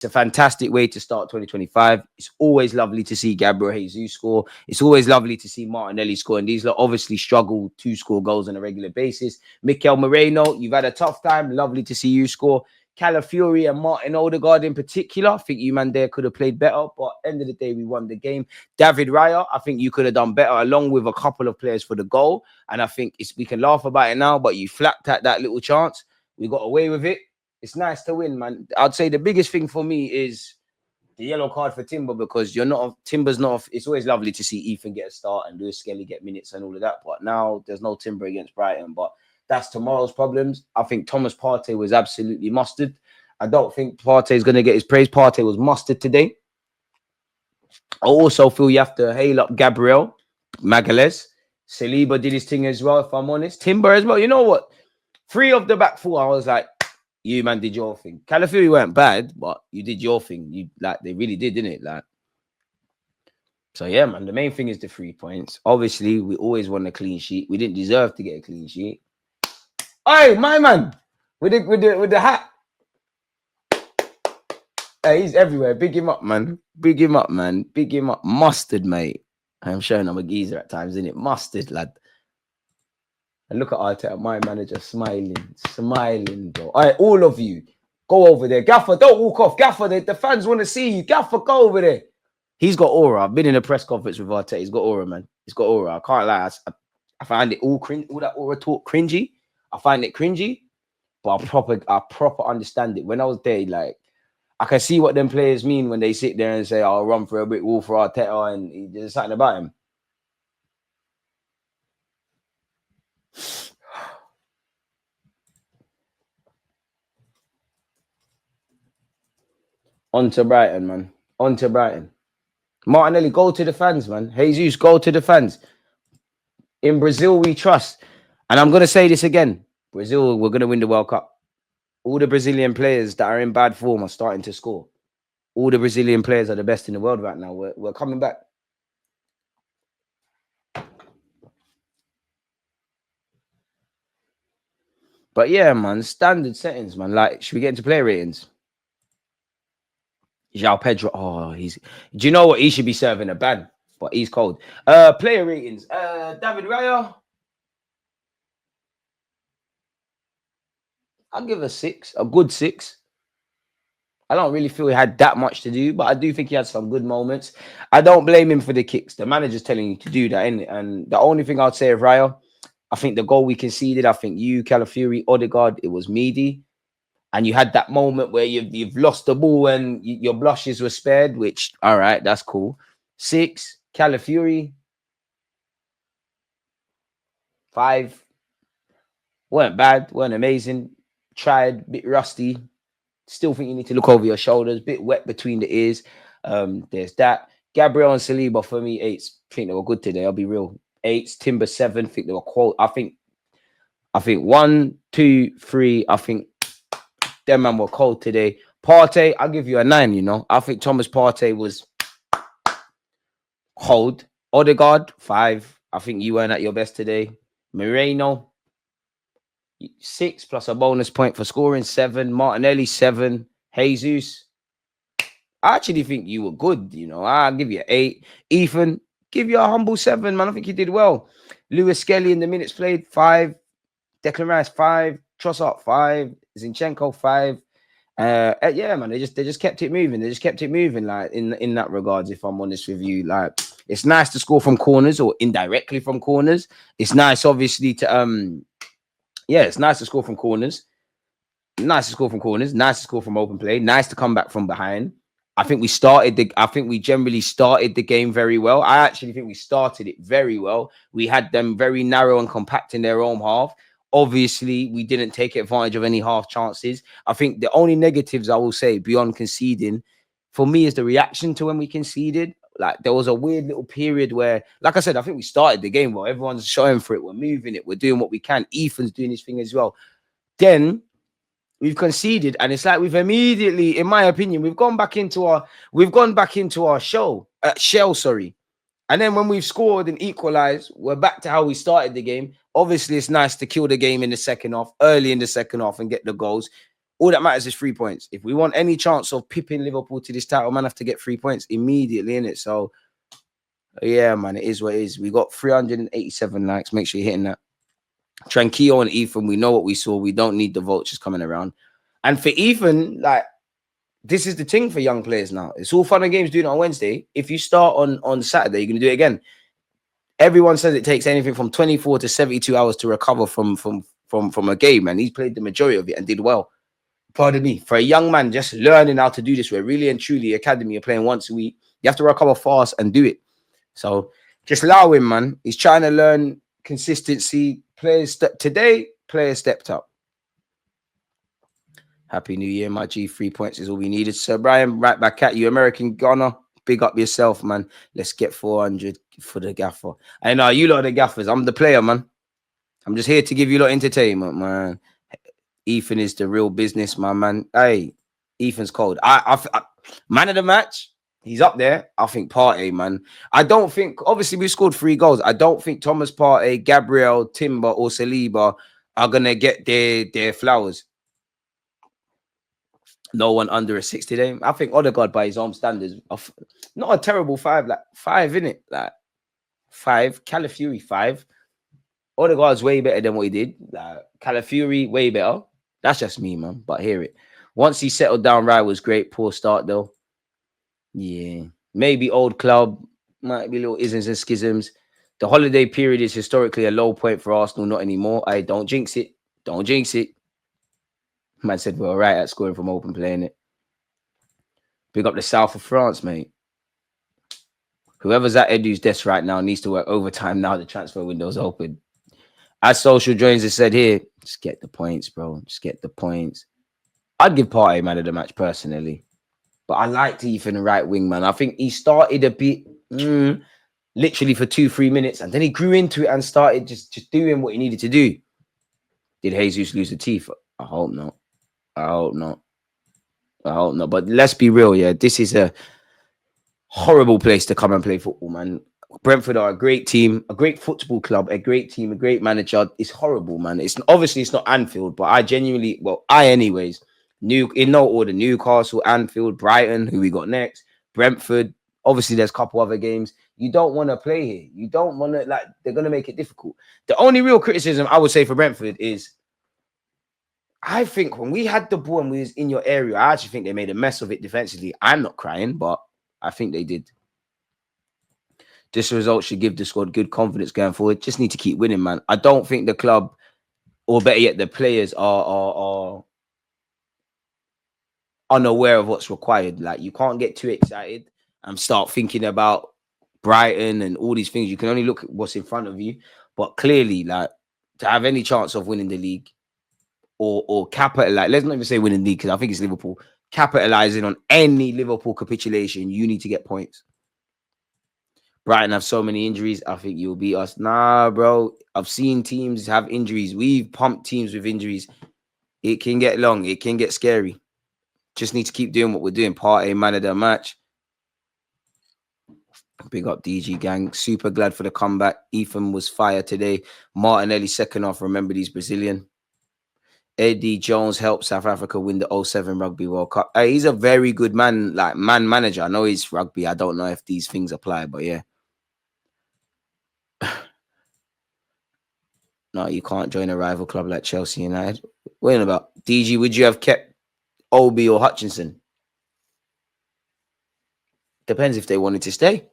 It's a fantastic way to start 2025. It's always lovely to see Gabriel Jesus score. It's always lovely to see Martinelli score. And these lot obviously struggle to score goals on a regular basis. Mikel Moreno, you've had a tough time. Lovely to see you score. Calafiori and Martin Odegaard in particular. I think you, man, there could have played better. But end of the day, we won the game. David Raya, I think you could have done better along with a couple of players for the goal. And I think we can laugh about it now, but you flapped at that little chance. We got away with it. It's nice to win, man. I'd say the biggest thing for me is the yellow card for Timber, because Timber's not. It's always lovely to see Ethan get a start and Lewis Skelly get minutes and all of that. But now there's no Timber against Brighton. But that's tomorrow's problems. I think Thomas Partey was absolutely mustard. I don't think Partey is going to get his praise. Partey was mustard today. I also feel you have to hail up Gabriel Magalhaes. Saliba did his thing as well, if I'm honest. Timber as well. You know what? 3 of the back 4, I was like, you, man, did your thing. Calafiori weren't bad, but you did your thing. You they really did, didn't it? So yeah, man. The main thing is the 3 points. Obviously, we always want a clean sheet. We didn't deserve to get a clean sheet. Hey, my man, with the hat. Hey, he's everywhere. Big him up, man. Big him up, man. Big him up. Mustard, mate. I'm showing I'm a geezer at times, isn't it? Mustard, lad. And look at Arteta, my manager, smiling, bro. All right, all of you, go over there. Gaffer, don't walk off. Gaffer, the fans want to see you. Gaffer, go over there. He's got aura. I've been in a press conference with Arteta. He's got aura, man. He's got aura. I can't lie. I find it all that aura talk cringy. I find it cringy, but I proper understand it. When I was there, like, I can see what them players mean when they sit there and say, I'll run for a brick wall for Arteta, and there's something about him. On to Brighton, man. On to Brighton. Martinelli, go to the fans, man. Jesus, go to the fans. In Brazil, we trust. And I'm going to say this again. Brazil, we're going to win the World Cup. All the Brazilian players that are in bad form are starting to score. All the Brazilian players are the best in the world right now. We're coming back. But yeah, man, standard settings, man. Like, should we get into player ratings? João Pedro. Oh, do you know what? He should be serving a ban, but he's cold. Player ratings. David Raya. I'll give a 6, a good 6. I don't really feel he had that much to do, but I do think he had some good moments. I don't blame him for the kicks. The manager's telling you to do that, innit? And the only thing I'd say of Raya, I think the goal we conceded, I think you, Calafiori, Odegaard, it was meaty. And you had that moment where you've lost the ball and your blushes were spared, which, all right, that's cool. 6, Calafiori. 5. Weren't bad, weren't amazing. Tried, bit rusty. Still think you need to look over your shoulders. Bit wet between the ears. There's that. Gabriel and Saliba, for me, 8s. Think they were good today, I'll be real. 8s. Timber, 7. Think they were quote. I think 1, 2, 3. I think them man were cold today. Partey, I'll give you a 9, you know. I think Thomas Partey was cold. Odegaard, 5. I think you weren't at your best today. Moreno, 6 plus a bonus point for scoring. 7. Martinelli, 7. Jesus, I actually think you were good, you know. I'll give you 8. Ethan, give you a humble 7, man. I think you did well. Lewis Skelly in the minutes played, 5. Declan Rice, 5. Trossard, 5. Zinchenko, 5. Yeah, man, they just kept it moving. They just kept it moving, like in that regards, if I'm honest with you. Like, it's nice to score from corners or indirectly from corners. It's nice, obviously, to it's nice to score from corners. Nice to score from corners. Nice to score from open play. Nice to come back from behind. I think we generally started the game very well. I actually think we started it very well. We had them very narrow and compact in their own half. Obviously, we didn't take advantage of any half chances. I think the only negatives I will say beyond conceding for me is the reaction to when we conceded. Like, there was a weird little period where, like I said, I think we started the game well. Everyone's showing for it. We're moving it. We're doing what we can. Ethan's doing his thing as well. Then we've conceded, and it's like we've immediately, in my opinion, we've gone back into our shell. And then when we've scored and equalized, we're back to how we started the game. Obviously, it's nice to kill the game in the second half, early in the second half, and get the goals. All that matters is 3 points. If we want any chance of pipping Liverpool to this title, man, have to get 3 points immediately in it. So yeah, man, it is what it is. We got 387 likes. Make sure you're hitting that. Tranquillo and Ethan, we know what we saw. We don't need the vultures coming around. And for Ethan, like, this is the thing for young players now. It's all fun and games doing it on Wednesday. If you start on Saturday, you're going to do it again. Everyone says it takes anything from 24 to 72 hours to recover from a game, and he's played the majority of it and did well. Pardon me. For a young man just learning how to do this, where really and truly academy are playing once a week, you have to recover fast and do it. So just allow him, man. He's trying to learn consistency. Players stepped up. Happy New Year, my G. 3 points is all we needed. Sir Brian, right back at you. American Ghana, big up yourself, man. Let's get 400 for the gaffer. I know you lot are the gaffers. I'm the player, man. I'm just here to give you lot entertainment, man. Ethan is the real business, my man. Hey, Ethan's cold. I man of the match, he's up there. I think Partey, man. I don't think, obviously, we scored 3 goals. I don't think Thomas Partey, Gabriel, Timber, or Saliba are going to get their flowers. No one under a 60 day. I think Odegaard, by his own standards, not a terrible 5, like 5, innit? Like 5. Calafiori 5. Odegaard's way better than what he did. Like Calafiori, way better. That's just me, man. But hear it. Once he settled down, right, was great. Poor start though. Yeah, maybe old club, might be little isms and schisms. The holiday period is historically a low point for Arsenal. Not anymore. I don't jinx it. Don't jinx it. Man said we're all right at scoring from open playing it. Big up the south of France, mate. Whoever's at Edu's desk right now needs to work overtime now the transfer window's open. As Social Joins has said here, just get the points, bro. Just get the points. I'd give Partey man of the match personally. But I liked Ethan the right wing, man. I think he started a bit literally for 2-3 minutes, and then he grew into it and started just doing what he needed to do. Did Jesus lose the teeth? I hope not. I hope not. But let's be real, yeah. This is a horrible place to come and play football, man. Brentford are a great team, a great football club, a great team, a great manager. It's horrible, man. It's not Anfield, but I genuinely, anyways, in no order, Newcastle, Anfield, Brighton, who we got next, Brentford. Obviously, there's a couple other games. You don't want to play here. You don't want to, they're going to make it difficult. The only real criticism I would say for Brentford is, I think when we had the ball and we was in your area, I actually think they made a mess of it defensively. I'm not crying, but I think they did. This result should give the squad good confidence going forward. Just need to keep winning, man. I don't think the club, or better yet, the players are unaware of what's required. Like, you can't get too excited and start thinking about Brighton and all these things. You can only look at what's in front of you. But clearly, like, to have any chance of winning the league or capitalize, let's not even say winning the league because I think it's Liverpool, capitalizing on any Liverpool capitulation, you need to get points. Brighton have so many injuries. I think you'll beat us. Nah, bro. I've seen teams have injuries. We've pumped teams with injuries. It can get long. It can get scary. Just need to keep doing what we're doing. Partey, man of the match. Big up DG gang. Super glad for the comeback. Ethan was fire today. Martinelli second half. Remember he's Brazilian. Eddie Jones helped South Africa win the 07 Rugby World Cup. He's a very good man, man manager. I know he's rugby. I don't know if these things apply, but yeah. No, you can't join a rival club like Chelsea United. Wait about DG, would you have kept Obi or Hutchinson? Depends if they wanted to stay.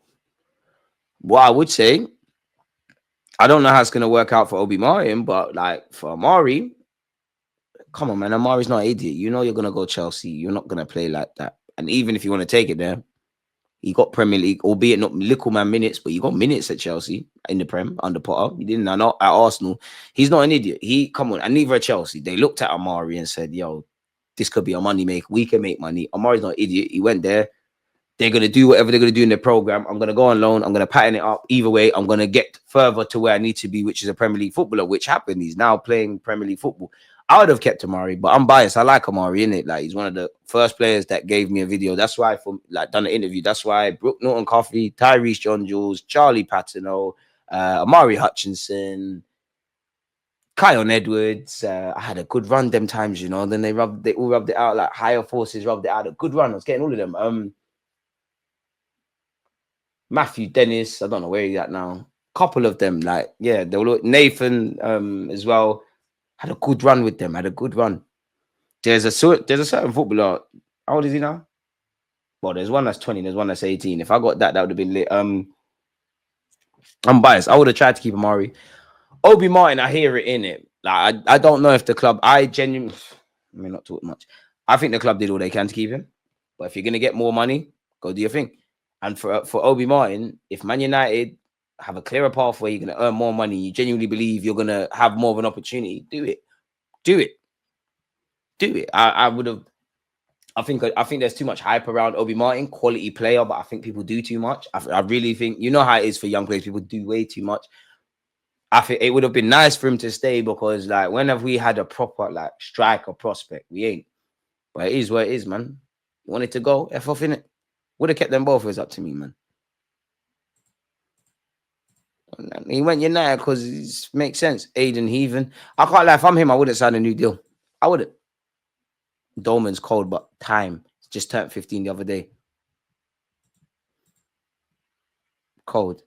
What I would say, I don't know how it's going to work out for Obi Mariam, but for Amari, come on, man. Amari's not an idiot. You know you're going to go Chelsea. You're not going to play like that. And even if you want to take it there, he got Premier League, albeit not little man minutes, but you got minutes at Chelsea in the Prem under Potter. You didn't know at Arsenal. He's not an idiot. Come on, and neither at Chelsea. They looked at Amari and said, yo, this could be a money maker. We can make money. Amari's not an idiot. He went there. They're going to do whatever they're going to do in their program. I'm going to go on loan. I'm going to pattern it up. Either way, I'm going to get further to where I need to be, which is a Premier League footballer, which happened. He's now playing Premier League football. I would have kept Amari, but I'm biased. I like Amari, innit? He's one of the first players that gave me a video. That's why done an interview. That's why Brooke Norton Coffey, Tyrese John Jules, Charlie Patino, Amari Hutchinson, Kion Edwards. I had a good run them times, you know. Then they all rubbed it out, like higher forces rubbed it out. A good run. I was getting all of them. Matthew Dennis, I don't know where he's at now. Couple of them, like, yeah, they were Nathan as well. Had a good run with them, had a good run. There's a certain footballer. How old is he now? Well, there's one that's 20, there's one that's 18. If I got that, that would have been lit. I'm biased. I would have tried to keep Amari. Obi Martin, I hear it in it. Like, I don't know if the club, I genuinely, I may not talk much. I think the club did all they can to keep him. But if you're going to get more money, go do your thing. And for Obi Martin, if Man United have a clearer path where you're going to earn more money, you genuinely believe you're going to have more of an opportunity, do it. Do it. Do it. I would have. I think there's too much hype around Obi Martin, quality player, but I think people do too much. I really think, you know how it is for young players, people do way too much. I think it would have been nice for him to stay because, like, when have we had a proper, like, striker prospect? We ain't. But it is what it is, man. You wanted to go, F off in it. Would have kept them both. It was up to me, man. He went United because it makes sense. Aiden Heaven. I can't lie. If I'm him, I wouldn't sign a new deal. I wouldn't. Dolman's cold, but time. Just turned 15 the other day. Cold.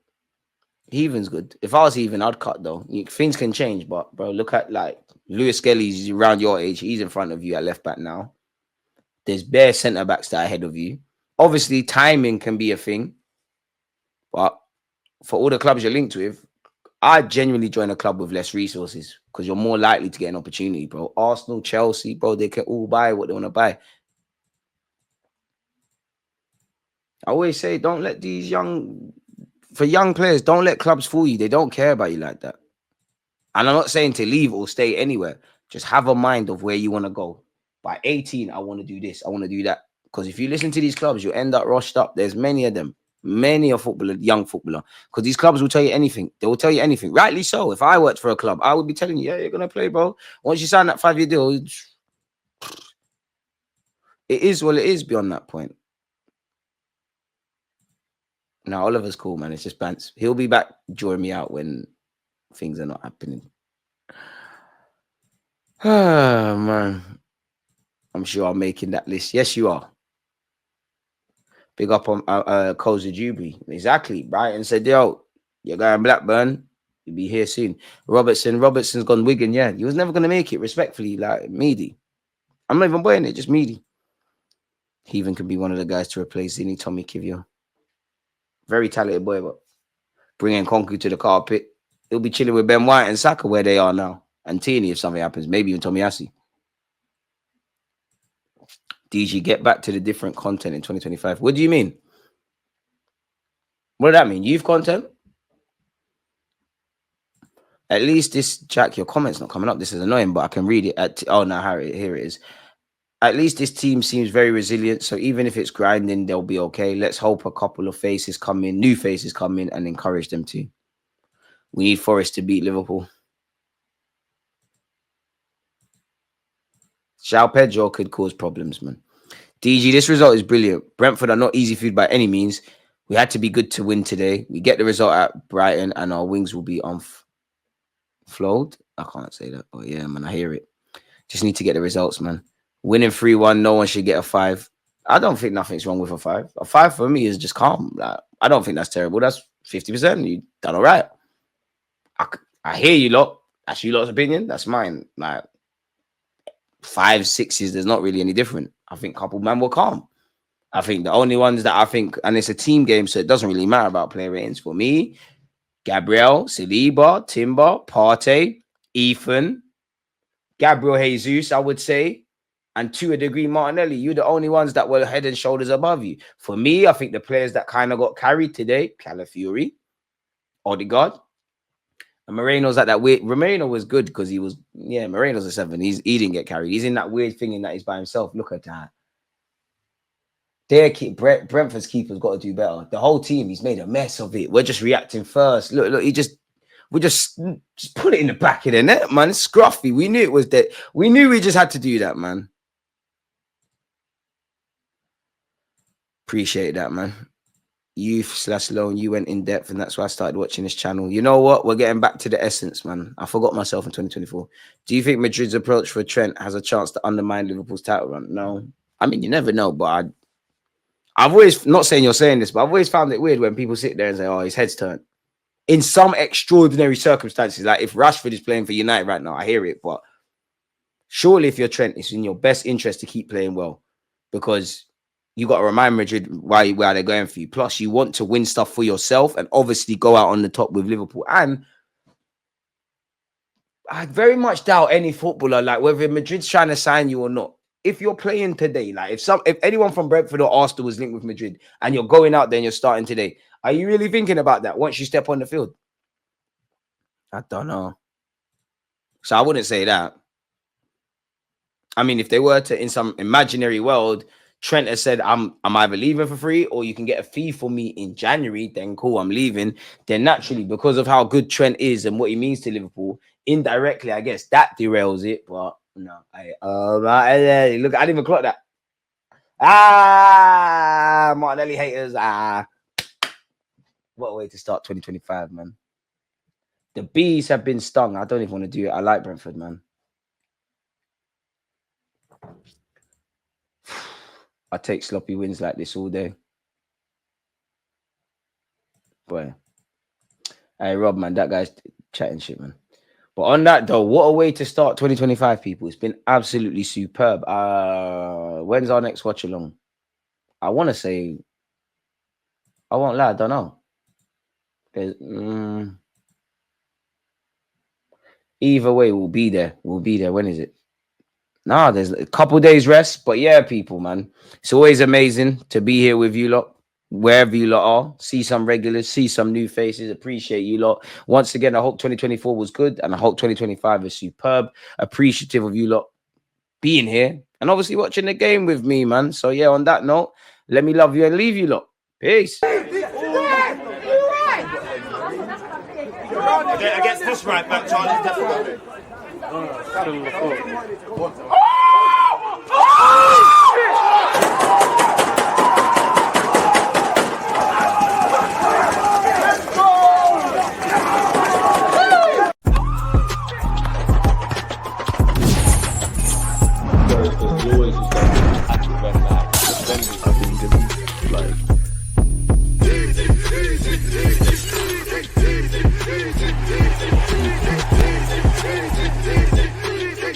Heaven's good. If I was Heaven, I'd cut though. Things can change, but bro, look at like Lewis Skelly's around your age. He's in front of you at left back now. There's bare centre backs that are ahead of you. Obviously, timing can be a thing, but for all the clubs you're linked with, I'd genuinely join a club with less resources because you're more likely to get an opportunity, bro. Arsenal, Chelsea, bro, they can all buy what they want to buy. I always say, don't let these young players, don't let clubs fool you. They don't care about you like that. And I'm not saying to leave or stay anywhere. Just have a mind of where you want to go. By 18, I want to do this. I want to do that. Because if you listen to these clubs, you'll end up rushed up. There's many of them. Many a footballer, young footballer. Because these clubs will tell you anything. They will tell you anything. Rightly so. If I worked for a club, I would be telling you, yeah, you're going to play, bro. Once you sign that 5-year deal, it is what it is beyond that point. Now, Oliver's cool, man. It's just Bants. He'll be back drawing me out when things are not happening. Oh, man. I'm sure I'm making that list. Yes, you are. Big up on Koza Jubilee. Exactly. Brighton said, yo, you're going Blackburn. You'll be here soon. Robertson's gone Wigan. Yeah, he was never going to make it, respectfully. Like, Meady. I'm not even buying it, just Meady. He even could be one of the guys to replace Zini Tommy Kivio. Very talented boy, but bringing Konku to the carpet. He'll be chilling with Ben White and Saka where they are now. And Tierney if something happens. Maybe even Tomiyasu. DG, get back to the different content in 2025. What do you mean? What does that mean? Youth content? At least this, Jack, your comment's not coming up. This is annoying, but I can read it. Oh, no, Harry, here it is. At least this team seems very resilient. So even if it's grinding, they'll be okay. Let's hope a couple of faces come in, new faces come in and encourage them to. We need Forest to beat Liverpool. João Pedro could cause problems, man. DG, this result is brilliant. Brentford are not easy food by any means. We had to be good to win today. We get the result at Brighton and our wings will be flowed. I can't say that. Oh, yeah, man, I hear it. Just need to get the results, man. Winning 3-1, no one should get a 5. I don't think nothing's wrong with a 5. A 5 for me is just calm. Like, I don't think that's terrible. That's 50%. You done all right. I hear you lot. That's you lot's opinion. That's mine. Like 5, 6s, there's not really any different. I think couple man were calm. I think the only ones that I think, and it's a team game, so it doesn't really matter about player ratings. For me, Gabriel, Saliba, Timber, Partey, Ethan, Gabriel Jesus, I would say, and to a degree, Martinelli. You're the only ones that were head and shoulders above you. For me, I think the players that kind of got carried today, Calafiori, Odegaard, and Moreno's at that weird. Moreno was good because he was, yeah, Moreno's a 7. He didn't get carried. He's in that weird thing in that he's by himself. Look at that. Brentford's keeper's got to do better. The whole team, he's made a mess of it. We're just reacting first. Look, we just put it in the back of the net, man. It's scruffy. We knew it was that. We knew we just had to do that, man. Appreciate that, man. youth/loan, you went in depth, and that's why I started watching this channel. You know what? We're getting back to the essence, man. I forgot myself in 2024. Do you think Madrid's approach for Trent has a chance to undermine Liverpool's title run? No. I mean, you never know, but I've always, not saying you're saying this, but I've always found it weird when people sit there and say, oh, his head's turned. In some extraordinary circumstances, like if Rashford is playing for United right now, I hear it, but surely if you're Trent, it's in your best interest to keep playing well, because you got to remind Madrid why they're going for you. Plus, you want to win stuff for yourself and obviously go out on the top with Liverpool. And I very much doubt any footballer, like whether Madrid's trying to sign you or not, if you're playing today, like if anyone from Brentford or Arsenal was linked with Madrid and you're going out there and you're starting today, are you really thinking about that once you step on the field? I don't know. So I wouldn't say that. I mean, if they were to, in some imaginary world, Trent has said, I'm either leaving for free or you can get a fee for me in January, then cool, I'm leaving. Then naturally, because of how good Trent is and what he means to Liverpool, indirectly, I guess that derails it. But no, look, I didn't even clock that. Martinelli haters. What a way to start 2025, man. The bees have been stung. I don't even want to do it. I like Brentford, man. I take sloppy wins like this all day. Boy. Hey, Rob, man, that guy's chatting shit, man. But on that, though, what a way to start 2025, people. It's been absolutely superb. When's our next watch along? I want to say, I won't lie, I don't know. There's, either way, we'll be there. We'll be there. When is it? Nah, there's a couple days rest. But yeah, people, man. It's always amazing to be here with you lot, wherever you lot are. See some regulars, see some new faces. Appreciate you lot. Once again, I hope 2024 was good and I hope 2025 is superb. Appreciative of you lot being here and obviously watching the game with me, man. So yeah, on that note, let me love you and leave you lot. Peace. Against this right back, Charlie, definitely.